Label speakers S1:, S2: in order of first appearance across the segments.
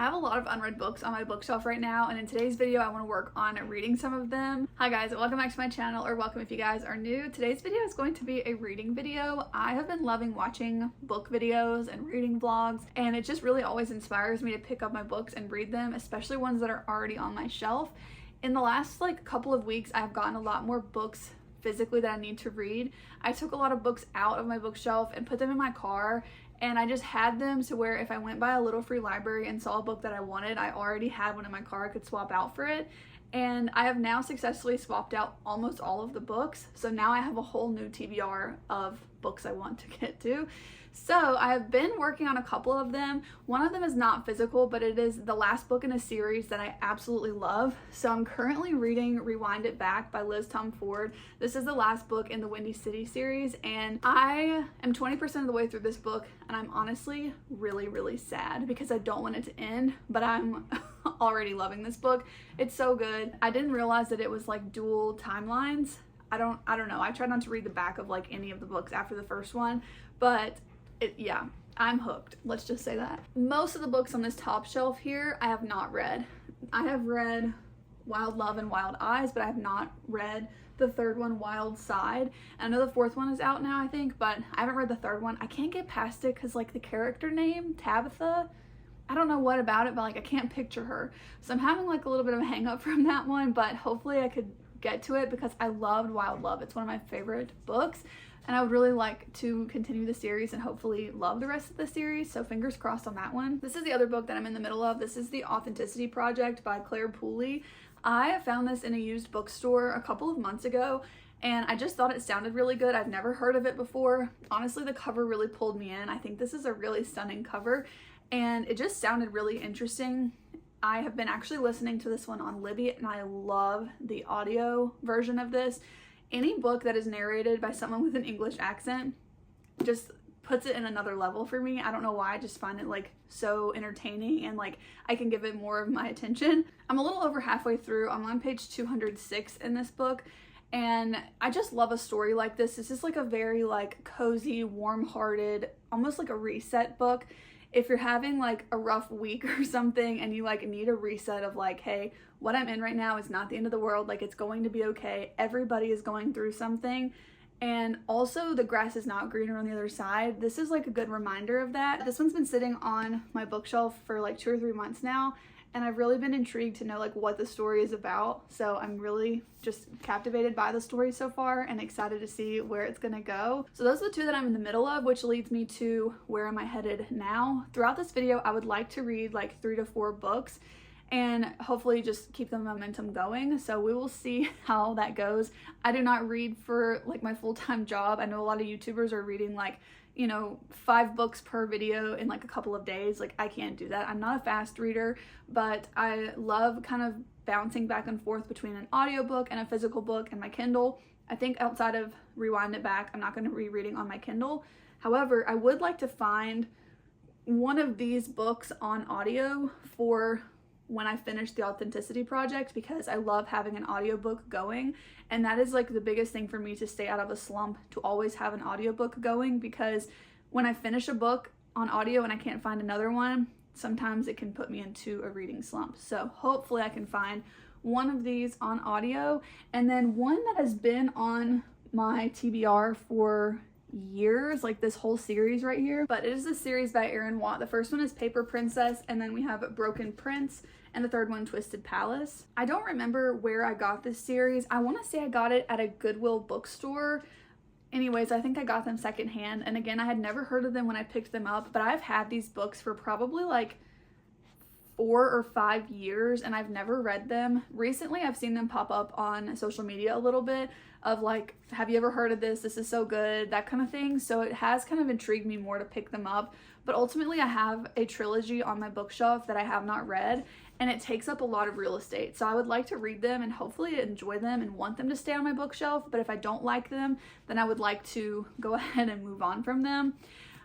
S1: I have a lot of unread books on my bookshelf right now, and in today's video I want to work on reading some of them. Hi guys, welcome back to my channel, or welcome if you guys are new. Today's video is going to be a reading video. I have been loving watching book videos and reading vlogs, and it just really always inspires me to pick up my books and read them, especially ones that are already on my shelf. In the last couple of weeks, I've gotten a lot more books physically that I need to read. I took a lot of books out of my bookshelf and put them in my car, and I just had them to where if I went by a little free library and saw a book that I wanted, I already had one in my car I could swap out for it. And I have now successfully swapped out almost all of the books, so now I have a whole new TBR of books I want to get to. So I have been working on a couple of them. One of them is not physical, but it is the last book in a series that I absolutely love. So I'm currently reading Rewind It Back by Liz Tom Ford. This is the last book in the Windy City series, and I am 20% of the way through this book, and I'm honestly really sad because I don't want it to end, but I'm already loving this book. It's so good. I didn't realize that it was like dual timelines. I don't know. I tried not to read the back of any of the books after the first one, but yeah, I'm hooked. Let's just say that. Most of the books on this top shelf here, I have not read. I have read Wild Love and Wild Eyes, but I have not read the third one, Wild Side. I know the fourth one is out now, I think, but I haven't read the third one. I can't get past it because the character name, Tabitha, I don't know what about it, but I can't picture her. So I'm having a little bit of a hang up from that one, but hopefully I could get to it because I loved Wild Love. It's one of my favorite books, and I would really like to continue the series and hopefully love the rest of the series, so fingers crossed on that one. This is the other book that I'm in the middle of. This is The Authenticity Project by Claire Pooley. I found this in a used bookstore a couple of months ago, and I just thought it sounded really good. I've never heard of it before. Honestly, the cover really pulled me in. I think this is a really stunning cover, and it just sounded really interesting. I have been actually listening to this one on Libby, and I love the audio version of this. Any book that is narrated by someone with an English accent just puts it in another level for me. I don't know why, I just find it so entertaining, and I can give it more of my attention. I'm a little over halfway through. I'm on page 206 in this book, and I just love a story like this. This is a very cozy, warm-hearted, almost like a reset book. If you're having a rough week or something and you need a reset of hey, what I'm in right now is not the end of the world, it's going to be okay. Everybody is going through something, and also the grass is not greener on the other side. This is a good reminder of that. This one's been sitting on my bookshelf for 2 or 3 months now, and I've really been intrigued to know what the story is about. So I'm really just captivated by the story so far and excited to see where it's gonna go. So those are the two that I'm in the middle of, which leads me to where am I headed now. Throughout this video, I would like to read 3 to 4 books and hopefully just keep the momentum going. So we will see how that goes. I do not read for my full-time job. I know a lot of YouTubers are reading 5 books per video in a couple of days. I can't do that. I'm not a fast reader, but I love kind of bouncing back and forth between an audiobook and a physical book and my Kindle. I think outside of Rewind It Back, I'm not going to be reading on my Kindle. However, I would like to find one of these books on audio for when I finish The Authenticity Project, because I love having an audiobook going, and that is the biggest thing for me to stay out of a slump, to always have an audiobook going, because when I finish a book on audio and I can't find another one, sometimes it can put me into a reading slump. So hopefully I can find one of these on audio, and then one that has been on my TBR for years, this whole series right here, but it is a series by Erin Watt. The first one is Paper Princess, and then we have Broken Prince, and the third one, Twisted Palace. I don't remember where I got this series. I want to say I got it at a Goodwill bookstore. Anyways, I think I got them secondhand, and again, I had never heard of them when I picked them up, but I've had these books for probably 4 or 5 years, and I've never read them. Recently, I've seen them pop up on social media a little bit of have you ever heard of this? This is so good, that kind of thing. So it has kind of intrigued me more to pick them up. But ultimately, I have a trilogy on my bookshelf that I have not read, and it takes up a lot of real estate. So I would like to read them and hopefully enjoy them and want them to stay on my bookshelf. But if I don't like them, then I would like to go ahead and move on from them.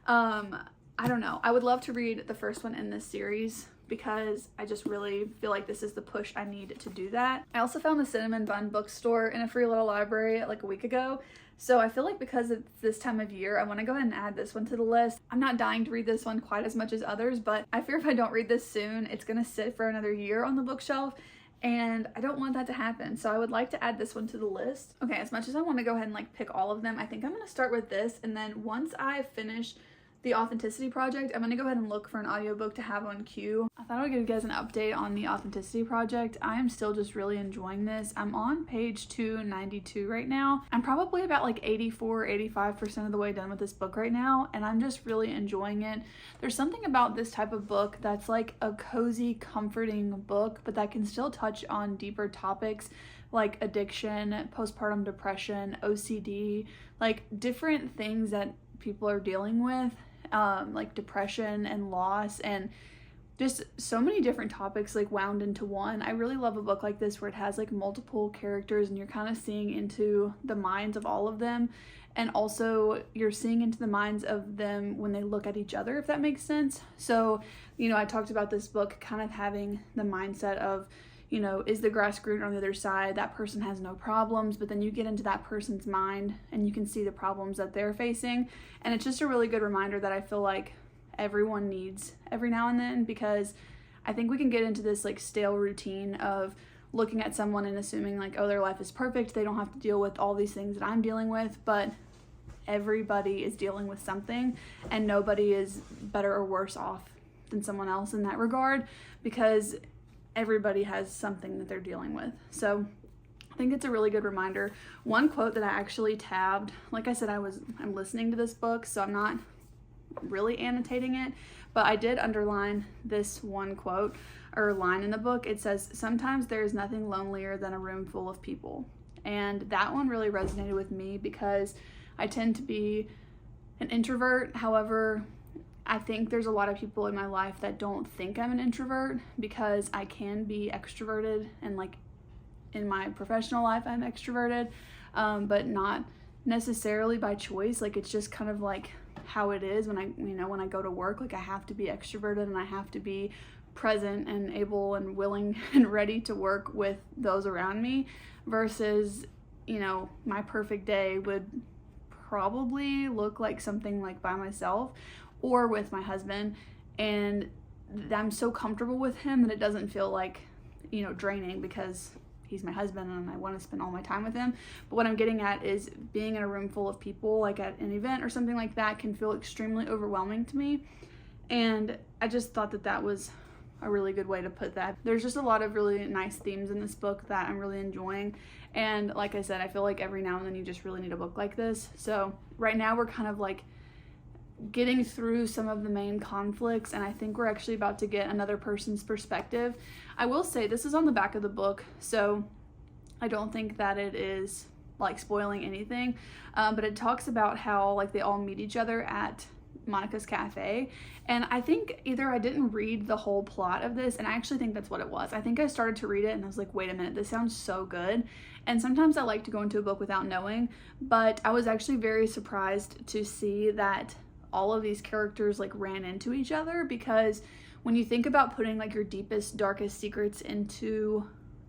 S1: I don't know. I would love to read the first one in this series, because I just really feel like this is the push I need to do that. I also found the Cinnamon Bun bookstore in a free little library a week ago. So I feel like because it's this time of year, I want to go ahead and add this one to the list. I'm not dying to read this one quite as much as others, but I fear if I don't read this soon, it's going to sit for another year on the bookshelf, and I don't want that to happen. So I would like to add this one to the list. Okay, as much as I want to go ahead and like pick all of them, I think I'm going to start with this, and then once I finish the Authenticity Project, I'm going to go ahead and look for an audiobook to have on queue. I thought I would give you guys an update on the Authenticity Project. I am still just really enjoying this. I'm on page 292 right now. I'm probably about like 85% of the way done with this book right now, and I'm just really enjoying it. There's something about this type of book that's like a cozy, comforting book, but that can still touch on deeper topics like addiction, postpartum depression, OCD, like different things that people are dealing with. Like depression and loss, and just so many different topics like wound into one. I really love a book like this where it has like multiple characters and you're kind of seeing into the minds of all of them, and also you're seeing into the minds of them when they look at each other, if that makes sense. So, you know, I talked about this book kind of having the mindset of, you know, is the grass greener on the other side? That person has no problems, but then you get into that person's mind and you can see the problems that they're facing. And it's just a really good reminder that I feel like everyone needs every now and then, because I think we can get into this like stale routine of looking at someone and assuming like, oh, their life is perfect, they don't have to deal with all these things that I'm dealing with. But everybody is dealing with something, and nobody is better or worse off than someone else in that regard, because everybody has something that they're dealing with. So I think it's a really good reminder. One quote that I actually tabbed, like I said, I'm listening to this book, so I'm not really annotating it, but I did underline this one quote or line in the book. It says, "Sometimes there is nothing lonelier than a room full of people." And that one really resonated with me because I tend to be an introvert. However, I think there's a lot of people in my life that don't think I'm an introvert, because I can be extroverted, and like in my professional life I'm extroverted, but not necessarily by choice. Like it's just kind of like how it is when I go to work. Like I have to be extroverted and I have to be present and able and willing and ready to work with those around me, versus, you know, my perfect day would probably look like something like by myself or with my husband, and I'm so comfortable with him that it doesn't feel like, you know, draining, because he's my husband and I want to spend all my time with him. But what I'm getting at is being in a room full of people, like at an event or something like that, can feel extremely overwhelming to me. And I just thought that that was a really good way to put that. There's just a lot of really nice themes in this book that I'm really enjoying. And like I said, I feel like every now and then you just really need a book like this. So right now we're kind of like getting through some of the main conflicts, and I think we're actually about to get another person's perspective. I will say this is on the back of the book, so I don't think that it is like spoiling anything, but it talks about how like they all meet each other at Monica's cafe. And I think either I didn't read the whole plot of this, and I actually think that's what it was. I think I started to read it and I was like, wait a minute, this sounds so good. And sometimes I like to go into a book without knowing, but I was actually very surprised to see that all of these characters like ran into each other, because when you think about putting like your deepest, darkest secrets into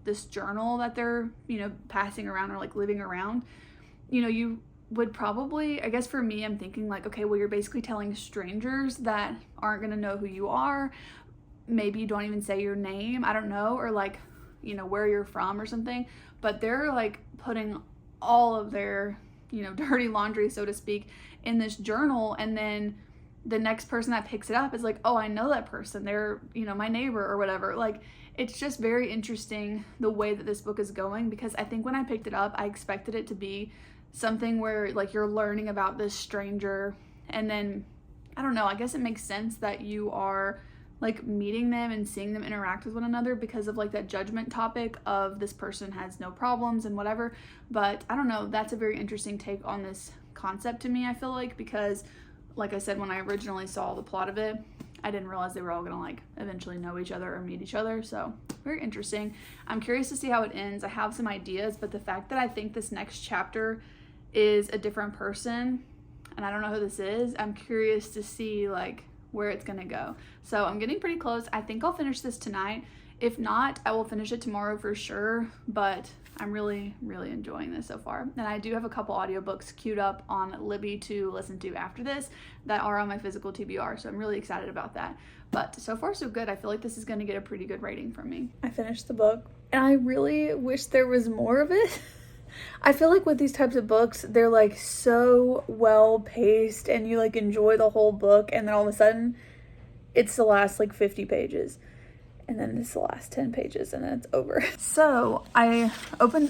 S1: this journal that they're, you know, passing around or like living around, you know, you would probably, I guess for me, I'm thinking like, okay, well, you're basically telling strangers that aren't gonna know who you are. Maybe you don't even say your name, I don't know, or like, you know, where you're from or something, but they're like putting all of their, you know, dirty laundry, so to speak, in this journal, and then the next person that picks it up is like, oh, I know that person, they're, you know, my neighbor or whatever. Like it's just very interesting the way that this book is going, because I think when I picked it up, I expected it to be something where like you're learning about this stranger, and then I don't know, I guess it makes sense that you are like meeting them and seeing them interact with one another because of like that judgment topic of this person has no problems and whatever. But I don't know, that's a very interesting take on this concept to me, I feel like, because like I said, when I originally saw the plot of it, I didn't realize they were all gonna like eventually know each other or meet each other. So very interesting. I'm curious to see how it ends. I have some ideas, but the fact that I think this next chapter is a different person and I don't know who this is, I'm curious to see like where it's gonna go. So I'm getting pretty close. I think I'll finish this tonight. If not, I will finish it tomorrow for sure, but I'm really enjoying this so far. And I do have a couple audiobooks queued up on Libby to listen to after this that are on my physical TBR, so I'm really excited about that. But so far so good. I feel like this is gonna get a pretty good rating from me. I finished the book and I really wish there was more of it. I feel like with these types of books, they're like so well paced and you like enjoy the whole book, and then all of a sudden it's the last like 50 pages. And then it's the last 10 pages and then it's over. So I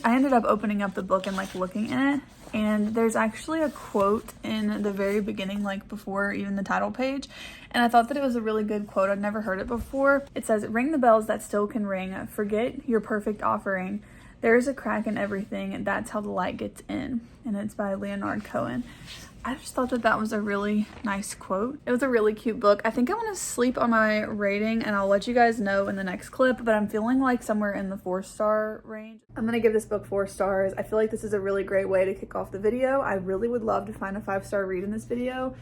S1: ended up opening up the book and like looking in it, and there's actually a quote in the very beginning, like before even the title page. And I thought that it was a really good quote. I'd never heard it before. It says, "Ring the bells that still can ring. Forget your perfect offering. There is a crack in everything, and that's how the light gets in." And it's by Leonard Cohen. I just thought that that was a really nice quote. It was a really cute book. I think I'm gonna sleep on my rating and I'll let you guys know in the next clip, but I'm feeling like somewhere in the 4-star range. I'm gonna give this book 4 stars. I feel like this is a really great way to kick off the video. I really would love to find a 5-star read in this video.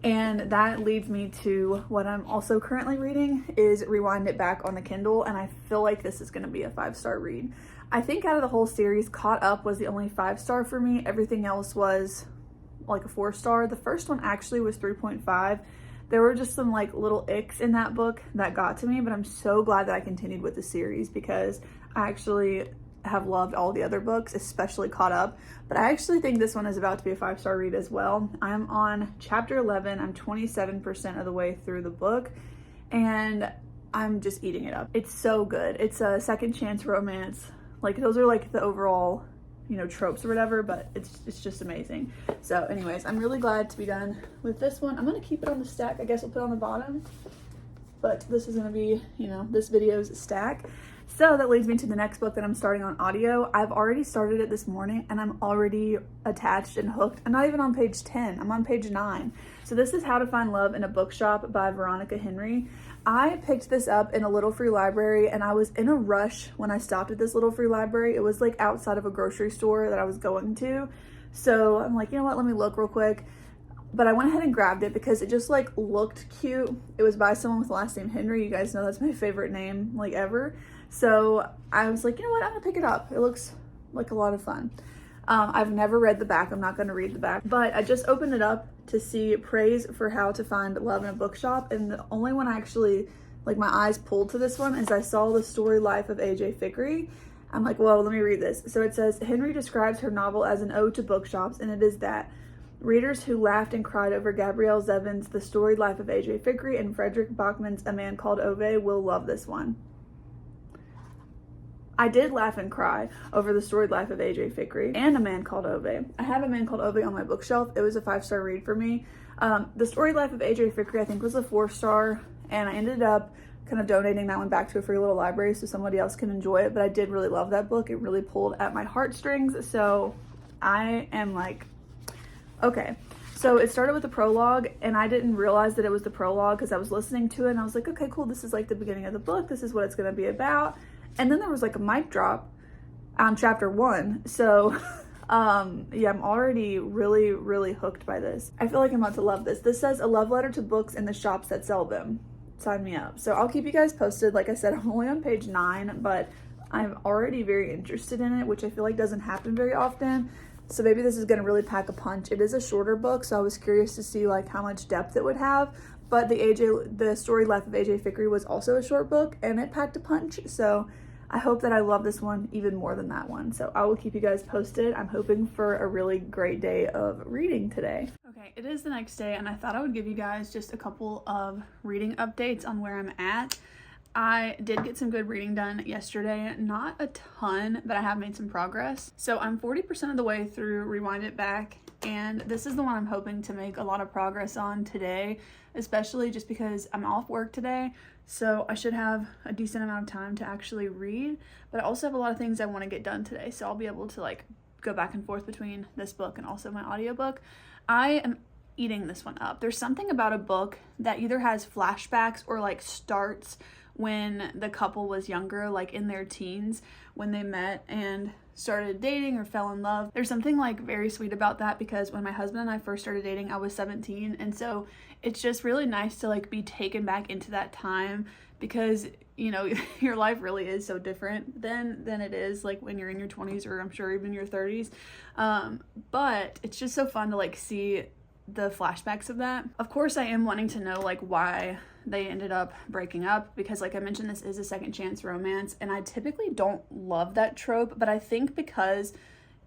S1: And that leads me to what I'm also currently reading is Rewind It Back on the Kindle, and I feel like this is gonna be a 5-star read. I think out of the whole series, Caught Up was the only 5-star for me. Everything else was like a 4-star. The first one actually was 3.5. There were just some like little icks in that book that got to me, but I'm so glad that I continued with the series because I actually have loved all the other books, especially Caught Up. But I actually think this one is about to be a 5-star read as well. I'm on chapter 11. I'm 27% of the way through the book and I'm just eating it up. It's so good. It's a second chance romance. Like those are like the overall, you know, tropes or whatever, but it's just amazing. So anyways, I'm really glad to be done with this one. I'm gonna keep it on the stack. I guess I'll put it on the bottom, but this is gonna be, you know, this video's stack. So that leads me to the next book that I'm starting on audio. I've already started it this morning and I'm already attached and hooked. I'm not even on page 10, I'm on page 9. So this is How to Find Love in a Bookshop by Veronica Henry. I picked this up in a little free library and I was in a rush when I stopped at this little free library. It was like outside of a grocery store that I was going to. So I'm like, you know what, let me look real quick. But I went ahead and grabbed it because it just like looked cute. It was by someone with the last name Henry. You guys know that's my favorite name like ever. So I was like, you know what, I'm gonna pick it up. It looks like a lot of fun. I've never read the back. I'm not gonna read the back, but I just opened it up to see praise for How to Find Love in a Bookshop. And the only one I actually, like my eyes pulled to this one is I saw the story life of AJ Fikry. I'm like, well, let me read this. So it says, Henry describes her novel as an ode to bookshops, and it is that. Readers who laughed and cried over Gabrielle Zevin's The Storied Life of AJ Fikry and Frederick Bachman's A Man Called Ove will love this one. I did laugh and cry over The Storied Life of AJ Fikry and A Man Called Ove. I have A Man Called Ove on my bookshelf. It was a 5-star read for me. The Storied Life of AJ Fikry I think was a 4-star, and I ended up kind of donating that one back to a free little library so somebody else can enjoy it. But I did really love that book. It really pulled at my heartstrings. So I am like, okay. So it started with the prologue and I didn't realize that it was the prologue because I was listening to it and I was like, okay, cool. This is like the beginning of the book. This is what it's going to be about. And then there was like a mic drop on chapter 1. So yeah, I'm already really hooked by this. I feel like I'm about to love this. This says a love letter to books in the shops that sell them. Sign me up. So I'll keep you guys posted. Like I said, I'm only on page 9, but I'm already very interested in it, which I feel like doesn't happen very often. So maybe this is going to really pack a punch. It is a shorter book, so I was curious to see like how much depth it would have. But the Storied Life of AJ Fikry was also a short book and it packed a punch. So I hope that I love this one even more than that one. So I will keep you guys posted. I'm hoping for a really great day of reading today. Okay, it is the next day and I thought I would give you guys just a couple of reading updates on where I'm at. I did get some good reading done yesterday, not a ton, but I have made some progress. So I'm 40% of the way through Rewind It Back, and this is the one I'm hoping to make a lot of progress on today, especially just because I'm off work today, so I should have a decent amount of time to actually read, but I also have a lot of things I want to get done today, so I'll be able to like go back and forth between this book and also my audiobook. I am eating this one up. There's something about a book that either has flashbacks or like starts when the couple was younger, like in their teens, when they met and started dating or fell in love. There's something like very sweet about that, because when my husband and I first started dating, I was 17, and so it's just really nice to like be taken back into that time, because you know, your life really is so different than it is like when you're in your 20s, or I'm sure even your 30s. But it's just so fun to like see the flashbacks of that. Of course, I am wanting to know like why they ended up breaking up, because like I mentioned, this is a second chance romance, and I typically don't love that trope, but I think because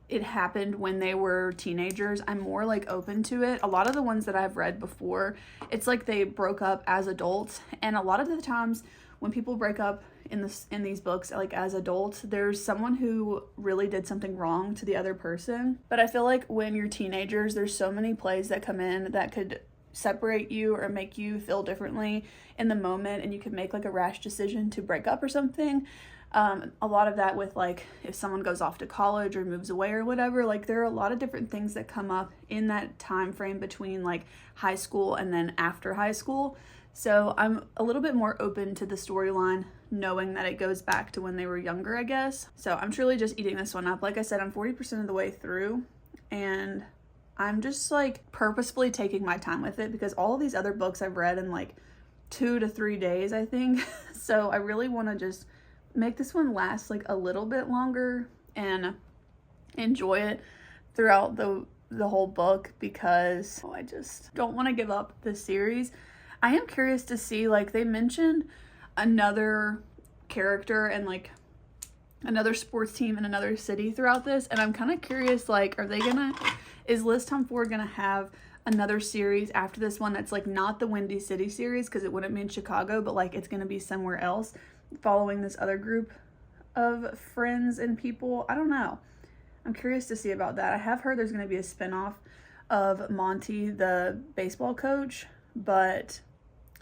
S1: it happened when they were teenagers, I'm more like open to it. A lot of the ones that I've read before, it's like they broke up as adults, and a lot of the times when people break up in these books, like as adults, there's someone who really did something wrong to the other person. But I feel like when you're teenagers, there's so many plays that come in that could separate you or make you feel differently in the moment, and you could make like a rash decision to break up or something. A lot of that with like if someone goes off to college or moves away or whatever, like there are a lot of different things that come up in that time frame between like high school and then after high school. So I'm a little bit more open to the storyline, knowing that it goes back to when they were younger, I guess. So I'm truly just eating this one up. Like I said, I'm 40% of the way through, and I'm just like purposefully taking my time with it, because all of these other books I've read in like 2 to 3 days, I think. So I really want to just make this one last like a little bit longer and enjoy it throughout the whole book, because I just don't want to give up this series. I am curious to see, like they mentioned another character and like another sports team in another city throughout this, and I'm kind of curious, like is Liz Tom Ford gonna have another series after this one that's like not the Windy City series, because it wouldn't be in Chicago, but like it's gonna be somewhere else following this other group of friends and people? I don't know. I'm curious to see about that. I have heard there's gonna be a spinoff of Monty, the baseball coach, but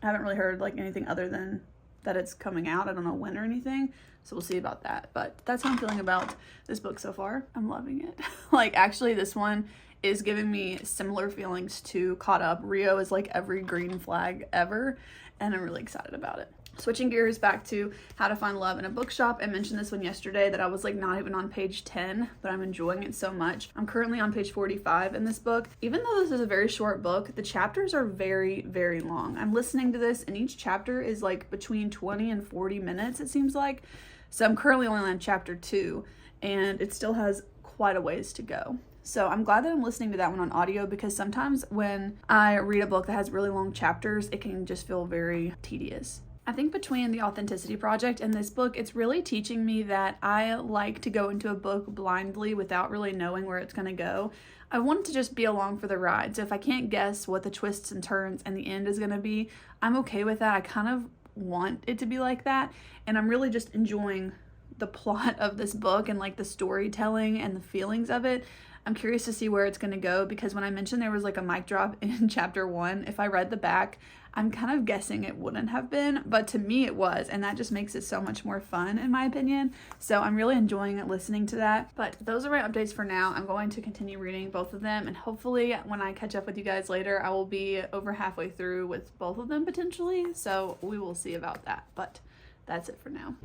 S1: I haven't really heard like anything other than that it's coming out. I don't know when or anything, so we'll see about that. But that's how I'm feeling about this book so far. I'm loving it. Like actually this one is giving me similar feelings to Caught Up. Rio is like every green flag ever, and I'm really excited about it. Switching gears back to How to Find Love in a Bookshop. I mentioned this one yesterday that I was like not even on page 10, but I'm enjoying it so much. I'm currently on page 45 in this book. Even though this is a very short book, the chapters are very, very long. I'm listening to this and each chapter is like between 20 and 40 minutes, it seems like. So I'm currently only on chapter 2 and it still has quite a ways to go. So I'm glad that I'm listening to that one on audio, because sometimes when I read a book that has really long chapters, it can just feel very tedious. I think between The Authenticity Project and this book, it's really teaching me that I like to go into a book blindly without really knowing where it's going to go. I want to just be along for the ride. So if I can't guess what the twists and turns and the end is going to be, I'm okay with that. I kind of want it to be like that. And I'm really just enjoying the plot of this book and like the storytelling and the feelings of it. I'm curious to see where it's going to go, because when I mentioned there was like a mic drop in chapter 1, if I read the back, I'm kind of guessing it wouldn't have been, but to me it was, and that just makes it so much more fun in my opinion. So I'm really enjoying it, listening to that. But those are my updates for now. I'm going to continue reading both of them, and hopefully when I catch up with you guys later, I will be over halfway through with both of them potentially. So we will see about that, but that's it for now.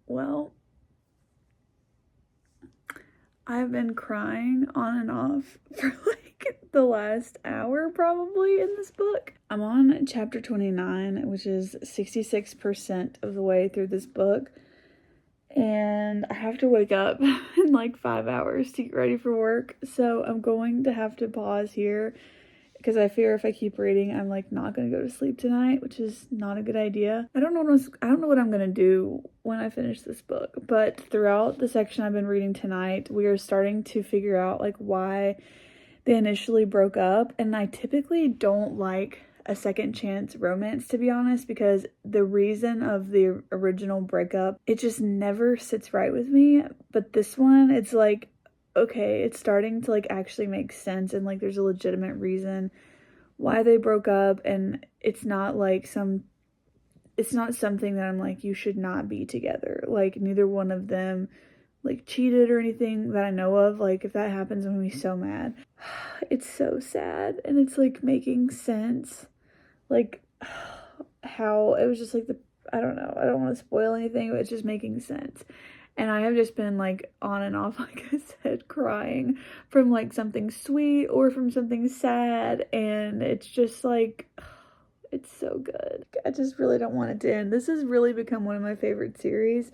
S1: Well, I've been crying on and off for like the last hour probably in this book. I'm on chapter 29, which is 66% of the way through this book. And I have to wake up in like 5 hours to get ready for work. So I'm going to have to pause here, because I fear if I keep reading, I'm like not gonna go to sleep tonight, which is not a good idea. I don't know what I'm gonna do when I finish this book, but throughout the section I've been reading tonight, we are starting to figure out like why they initially broke up. And I typically don't like a second chance romance, to be honest, because the reason of the original breakup, it just never sits right with me. But this one, it's like, okay, it's starting to like actually make sense, and like there's a legitimate reason why they broke up, and it's not something that I'm like, you should not be together. Like neither one of them like cheated or anything that I know of. Like if that happens, I'm gonna be so mad. it's so sad, and it's like making sense, like how it was just like I don't know, I don't want to spoil anything, but it's just making sense. And I have just been like on and off, like I said, crying from like something sweet or from something sad, and it's just like, it's so good. I just really don't want it to end. This has really become one of my favorite series.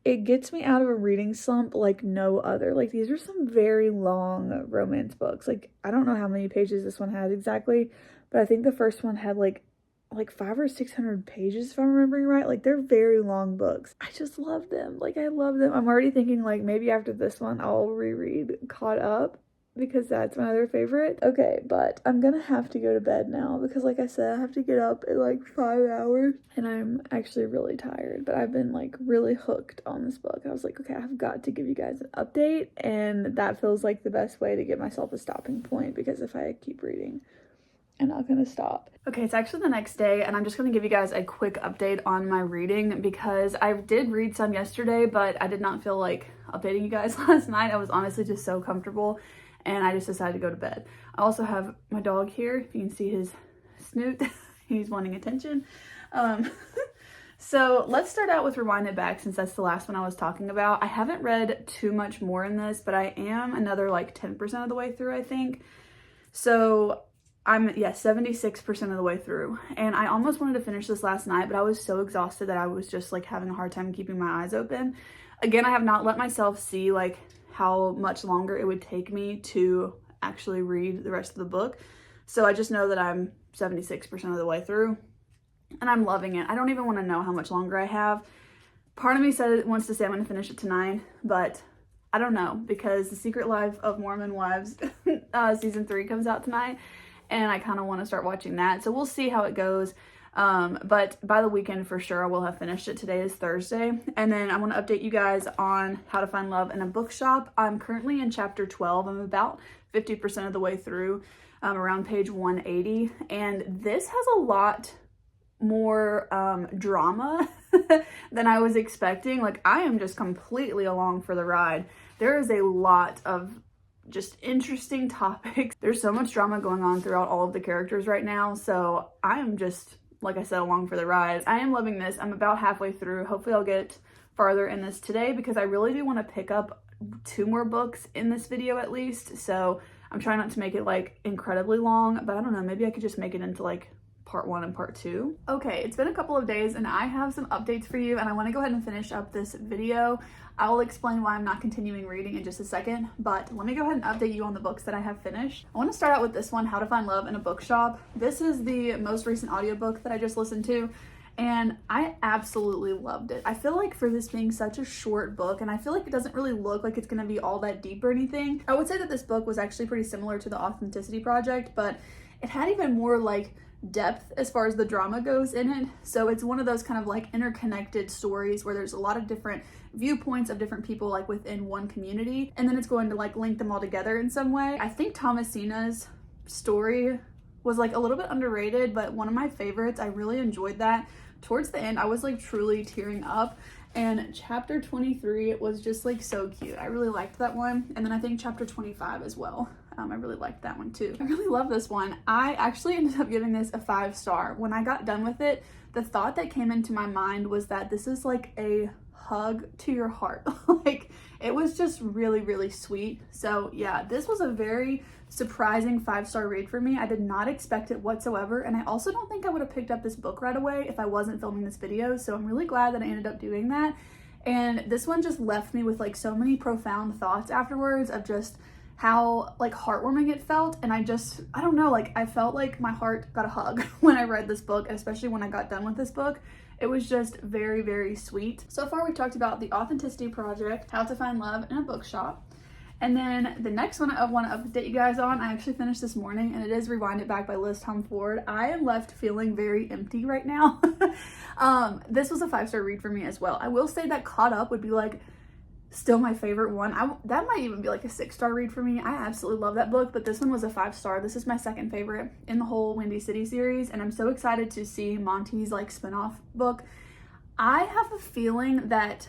S1: It gets me out of a reading slump like no other. Like, these are some very long romance books. Like, I don't know how many pages this one has exactly, but I think the first one had like 500 or 600 pages, if I'm remembering right. Like, they're very long books. I just love them. Like, I love them. I'm already thinking like maybe after this one I'll reread Caught Up, because that's my other favorite. Okay, but I'm gonna have to go to bed now because, like I said, I have to get up in like 5 hours and I'm actually really tired, but I've been like really hooked on this book. I was like, okay, I've got to give you guys an update, and that feels like the best way to get myself a stopping point, because if I keep reading, I'm not gonna stop. Okay, it's actually the next day, and I'm just gonna give you guys a quick update on my reading, because I did read some yesterday, but I did not feel like updating you guys last night. I was honestly just so comfortable, and I just decided to go to bed. I also have my dog here. If you can see his snoot, he's wanting attention. So let's start out with Rewind It Back, since that's the last one I was talking about. I haven't read too much more in this, but I am another like 10% of the way through, I think. So I'm, 76% of the way through, and I almost wanted to finish this last night, but I was so exhausted that I was just like having a hard time keeping my eyes open. Again, I have not let myself see like how much longer it would take me to actually read the rest of the book. So I just know that I'm 76% of the way through, and I'm loving it. I don't even want to know how much longer I have. Part of me said it wants to say I'm going to finish it tonight, but I don't know, because The Secret Life of Mormon Wives season 3 comes out tonight, and I kind of want to start watching that. So we'll see how it goes. But by the weekend for sure I will have finished it. Today is Thursday. And then I want to update you guys on How to Find Love in a Bookshop. I'm currently in chapter 12. I'm about 50% of the way through, around page 180. And this has a lot more drama than I was expecting. Like, I am just completely along for the ride. There is a lot of just interesting topics. There's so much drama going on throughout all of the characters right now, so I am just, like I said, along for the ride. I am loving this. I'm about halfway through. Hopefully I'll get farther in this today, because I really do want to pick up 2 more books in this video at least. So I'm trying not to make it like incredibly long, but I don't know, maybe I could just make it into like part 1 and part 2. Okay, it's been a couple of days and I have some updates for you, and I want to go ahead and finish up this video. I will explain why I'm not continuing reading in just a second, but let me go ahead and update you on the books that I have finished. I want to start out with this one, How to Find Love in a Bookshop. This is the most recent audiobook that I just listened to, and I absolutely loved it. I feel like for this being such a short book, and I feel like it doesn't really look like it's going to be all that deep or anything, I would say that this book was actually pretty similar to The Authenticity Project, but it had even more like depth as far as the drama goes in it. So it's one of those kind of like interconnected stories where there's a lot of different viewpoints of different people like within one community, and then it's going to like link them all together in some way. I think Thomasina's story was like a little bit underrated, but one of my favorites. I really enjoyed that. Towards the end, I was like truly tearing up, and chapter 23 was just like so cute. I really liked that one. And then I think chapter 25 as well. I really liked that one too. I really love this one. I actually ended up giving this a 5-star. When I got done with it, the thought that came into my mind was that this is like a hug to your heart. Like, it was just really, really sweet. So yeah, this was a very surprising 5-star read for me. I did not expect it whatsoever, and I also don't think I would have picked up this book right away if I wasn't filming this video, so I'm really glad that I ended up doing that. And this one just left me with like so many profound thoughts afterwards of just how like heartwarming it felt, and I don't know, like I felt like my heart got a hug when I read this book, especially when I got done with this book. It was just very, very sweet. So far we talked about The Authenticity Project, How to Find Love in a Bookshop, and then the next one I want to update you guys on, I actually finished this morning, and it is Rewind It Back by Liz Tom Ford. I am left feeling very empty right now. This was a 5-star read for me as well. I will say that Caught Up would be like still my favorite one. That might even be like a 6-star read for me. I absolutely love that book, but this one was a 5-star. This is my second favorite in the whole Windy City series, and I'm so excited to see Monty's like spin-off book. I have a feeling that,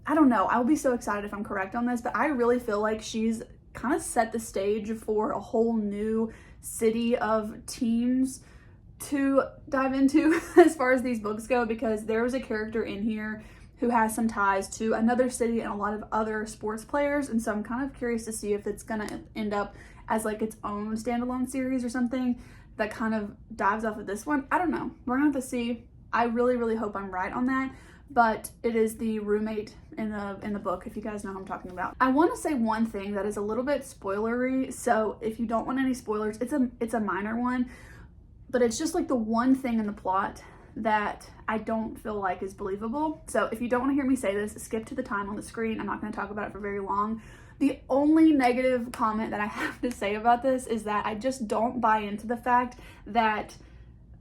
S1: I don't know, I'll be so excited if I'm correct on this, but I really feel like she's kind of set the stage for a whole new city of teams to dive into as far as these books go, because there was a character in here who has some ties to another city and a lot of other sports players, and so I'm kind of curious to see if it's gonna end up as like its own standalone series or something that kind of dives off of this one. I don't know, we're gonna have to see. I really hope I'm right on that, but it is the roommate in the book, if you guys know who I'm talking about. I want to say one thing that is a little bit spoilery, so if you don't want any spoilers, it's a minor one, but it's just like the one thing in the plot that I don't feel like is believable. So if you don't want to hear me say this, skip to the time on the screen. I'm not going to talk about it for very long. The only negative comment that I have to say about this is that I just don't buy into the fact that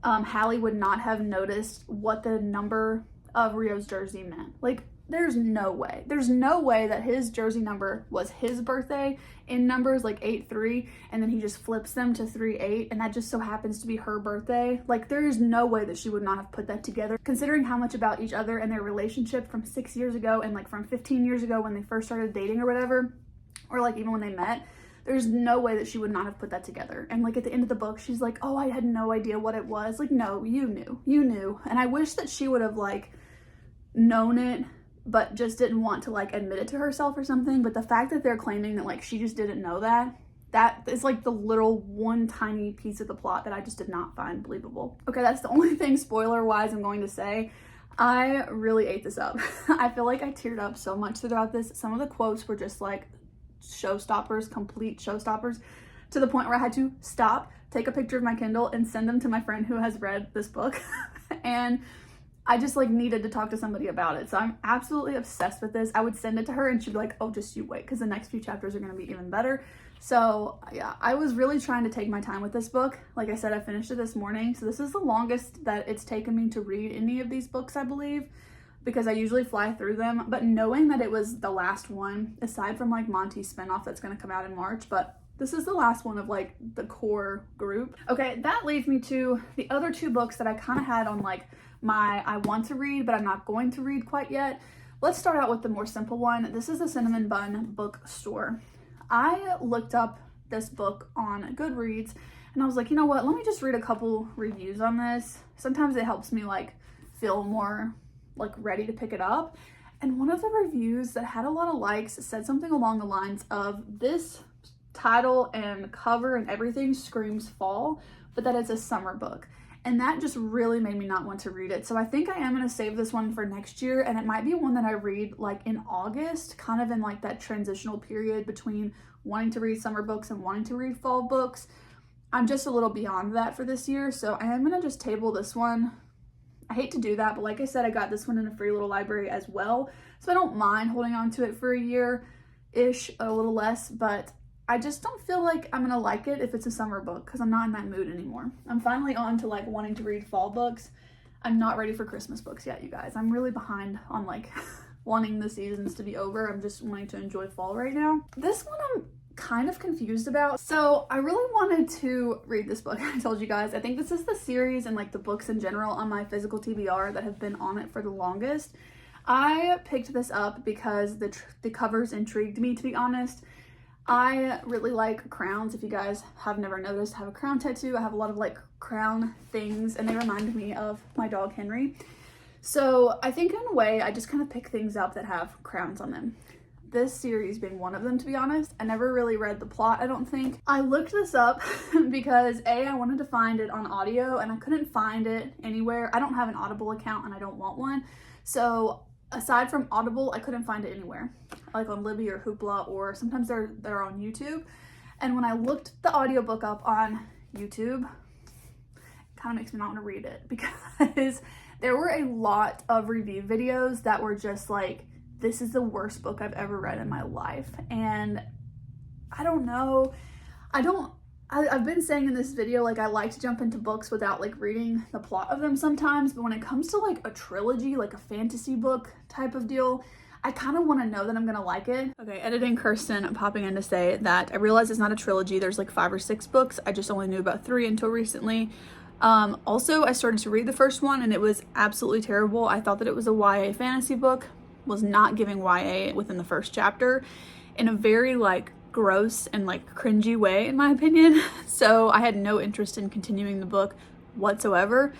S1: Hallie would not have noticed what the number of Rio's jersey meant. Like, there's no way that his jersey number was his birthday in numbers like 8-3, and then he just flips them to 3-8, and that just so happens to be her birthday. Like, there is no way that she would not have put that together, considering how much about each other and their relationship from 6 years ago and like from 15 years ago when they first started dating or whatever, or like even when they met. There's no way that she would not have put that together. And like at the end of the book, she's like, oh, I had no idea what it was. Like, no, you knew. And I wish that she would have like known it, but just didn't want to like admit it to herself or something. But the fact that they're claiming that like she just didn't know that is like the little one tiny piece of the plot that I just did not find believable. Okay, that's the only thing spoiler wise I'm going to say. I really ate this up. I feel like I teared up so much throughout this. Some of the quotes were just like showstoppers, complete showstoppers, to the point where I had to stop, take a picture of my Kindle, and send them to my friend who has read this book. And I just like needed to talk to somebody about it. So I'm absolutely obsessed with this. I would send it to her and she'd be like, oh, just you wait, because the next few chapters are going to be even better. So yeah, I was really trying to take my time with this book. Like I said, I finished it this morning. So this is the longest that it's taken me to read any of these books, I believe, because I usually fly through them. But knowing that it was the last one, aside from like Monty's spinoff that's going to come out in March, but this is the last one of like the core group. Okay, that leads me to the other two books that I kind of had on like my I want to read, but I'm not going to read quite yet. Let's start out with the more simple one. This is the Cinnamon Bun Bookstore. I looked up this book on Goodreads and I was like, you know what, let me just read a couple reviews on this. Sometimes it helps me like feel more like ready to pick it up. And one of the reviews that had a lot of likes said something along the lines of, this title and cover and everything screams fall, but that it's a summer book. And that just really made me not want to read it. So I think I am going to save this one for next year, and it might be one that I read like in August, kind of in like that transitional period between wanting to read summer books and wanting to read fall books. I'm just a little beyond that for this year, so I am going to just table this one. I hate to do that, but like I said, I got this one in a free little library as well, so I don't mind holding on to it for a year-ish, a little less, but I just don't feel like I'm gonna like it if it's a summer book, because I'm not in that mood anymore. I'm finally on to like wanting to read fall books. I'm not ready for Christmas books yet, you guys. I'm really behind on like wanting the seasons to be over. I'm just wanting to enjoy fall right now. This one I'm kind of confused about. So I really wanted to read this book. I told you guys, I think this is the series and like the books in general on my physical TBR that have been on it for the longest. I picked this up because the covers intrigued me, to be honest. I really like crowns. If you guys have never noticed, I have a crown tattoo. I have a lot of like crown things and they remind me of my dog Henry. So I think in a way I just kind of pick things up that have crowns on them. This series being one of them, to be honest. I never really read the plot, I don't think. I looked this up because I wanted to find it on audio and I couldn't find it anywhere. I don't have an Audible account and I don't want one. So aside from Audible, I couldn't find it anywhere, like on Libby or Hoopla, or sometimes they're on YouTube. And when I looked the audiobook up on YouTube, it kind of makes me not want to read it, because there were a lot of review videos that were just like, this is the worst book I've ever read in my life. And I don't know, I've been saying in this video, like I like to jump into books without like reading the plot of them sometimes, but when it comes to like a trilogy, like a fantasy book type of deal, I kind of want to know that I'm gonna like it. Okay, editing Kirsten popping in to say that I realize it's not a trilogy. There's like 5 or 6 books. I just only knew about 3 until recently. Also, I started to read the first one and it was absolutely terrible. I thought that it was a YA fantasy book, was not giving YA within the first chapter, in a very like gross and like cringy way in my opinion. So I had no interest in continuing the book whatsoever.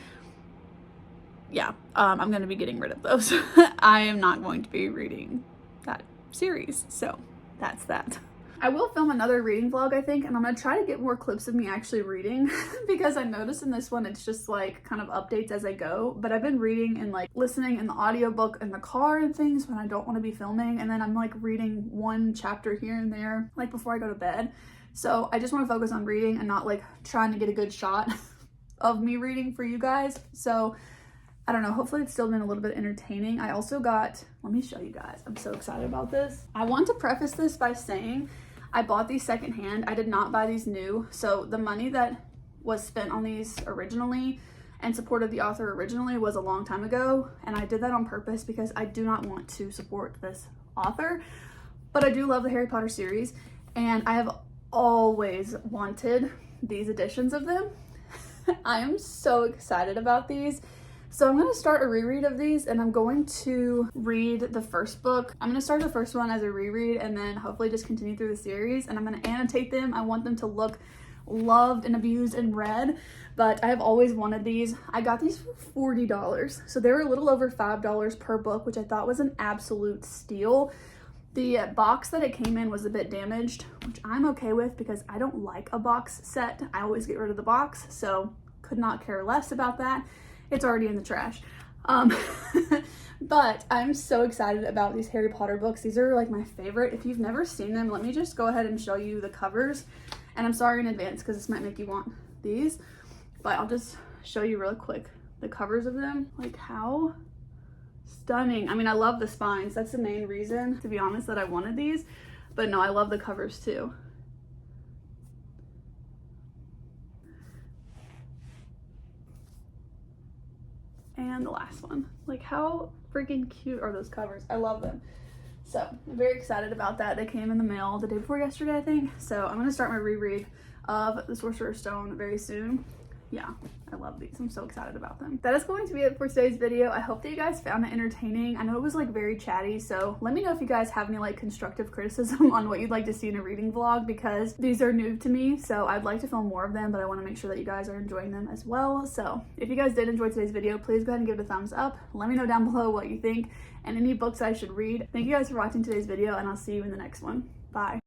S1: Yeah, I'm going to be getting rid of those. I am not going to be reading that series. So that's that. I will film another reading vlog, I think, and I'm going to try to get more clips of me actually reading because I noticed in this one it's just like kind of updates as I go, but I've been reading and like listening in the audiobook in the car and things when I don't want to be filming, and then I'm like reading one chapter here and there like before I go to bed. So I just want to focus on reading and not like trying to get a good shot of me reading for you guys. So I don't know, hopefully it's still been a little bit entertaining. I also got, let me show you guys, I'm so excited about this. I want to preface this by saying I bought these secondhand. I did not buy these new. So the money that was spent on these originally and supported the author originally was a long time ago. And I did that on purpose because I do not want to support this author. But I do love the Harry Potter series. And I have always wanted these editions of them. I am so excited about these. So I'm going to start a reread of these, and I'm going to read the first book. I'm going to start the first one as a reread and then hopefully just continue through the series, and I'm going to annotate them. I want them to look loved and abused and read, but I have always wanted these. I got these for $40, so they were a little over $5 per book, which I thought was an absolute steal. The box that it came in was a bit damaged, which I'm okay with because I don't like a box set. I always get rid of the box, so could not care less about that. It's already in the trash. But I'm so excited about these Harry Potter books. These are like my favorite. If you've never seen them, let me just go ahead and show you the covers. And I'm sorry in advance because this might make you want these, but I'll just show you real quick the covers of them. Like, how stunning. I mean, I love the spines. That's the main reason, to be honest, that I wanted these. But no, I love the covers too. And the last one. Like, how freaking cute are those covers? I love them. So I'm very excited about that. They came in the mail the day before yesterday, I think. So I'm gonna start my reread of The Sorcerer's Stone very soon. Yeah, I love these. I'm so excited about them. That is going to be it for today's video. I hope that you guys found it entertaining. I know it was like very chatty, so let me know if you guys have any like constructive criticism on what you'd like to see in a reading vlog, because these are new to me, so I'd like to film more of them, but I want to make sure that you guys are enjoying them as well. So if you guys did enjoy today's video, please go ahead and give it a thumbs up. Let me know down below what you think and any books I should read. Thank you guys for watching today's video, and I'll see you in the next one. Bye.